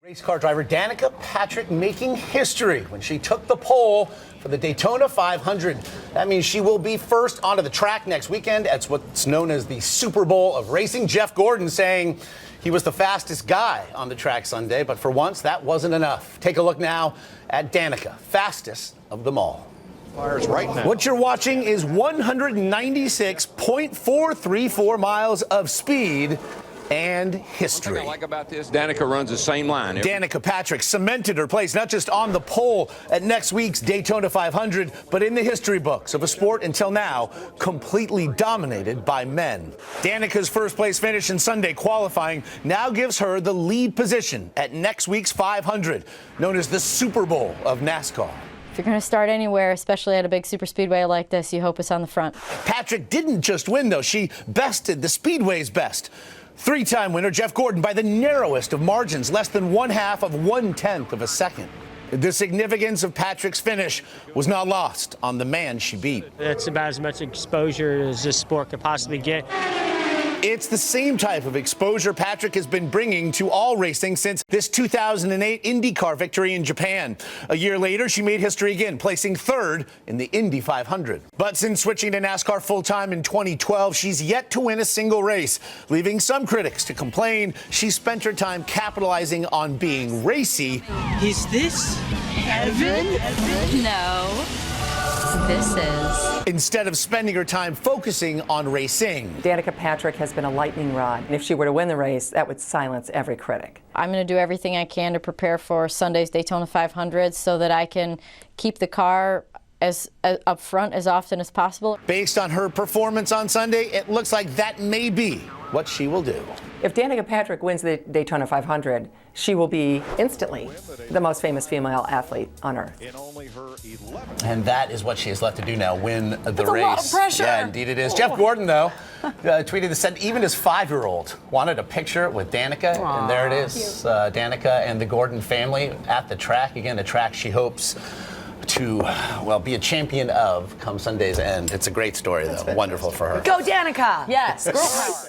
Race car driver Danica Patrick making history when she took the pole for the Daytona 500. That means she will be first onto the track next weekend. That's what's known as the Super Bowl of racing. Jeff Gordon saying he was the fastest guy on the track Sunday, but for once that wasn't enough. Take a look now at Danica, fastest of them all. Right now. What you're watching is 196.434 miles of speed and history. What I like about this, Danica runs the same line. Danica Patrick cemented her place not just on the pole at next week's Daytona 500, but in the history books of a sport until now completely dominated by men. Danica's first place finish in Sunday qualifying now gives her the lead position at next week's 500, known as the Super Bowl of NASCAR. If you're going to start anywhere, especially at a big super speedway like this, you hope it's on the front. Patrick didn't just win, though. She bested the speedway's best. Three-time winner Jeff Gordon by the narrowest of margins, less than 1/2 of 1/10 of a second. The significance of Patrick's finish was not lost on the man she beat. That's about as much exposure as this sport could possibly get. It's the same type of exposure Patrick has been bringing to all racing since this 2008 IndyCar victory in Japan. A year later, she made history again, placing third in the Indy 500. But since switching to NASCAR full-time in 2012, she's yet to win a single race, leaving some critics to complain she spent her time capitalizing on being racy. Is this heaven? No. This is. Instead of spending her time focusing on racing. Danica Patrick has been a lightning rod. And if she were to win the race, that would silence every critic. I'm going to do everything I can to prepare for Sunday's Daytona 500 so that I can keep the car as up front as often as possible. Based on her performance on Sunday, it looks like that may be what she will do. If Danica Patrick wins the Daytona 500, she will be instantly the most famous female athlete on earth. And that is what she has left to do now, win the That's race. A lot of pressure. Yeah, indeed it is. Jeff Gordon, though, tweeted this, said even his 5-year-old wanted a picture with Danica. Aww, and there it is, Danica and the Gordon family at the track. Again, a track she hopes to, well, be a champion of come Sunday's end. It's a great story, though. Wonderful for her. Go Danica! Yes, girl power.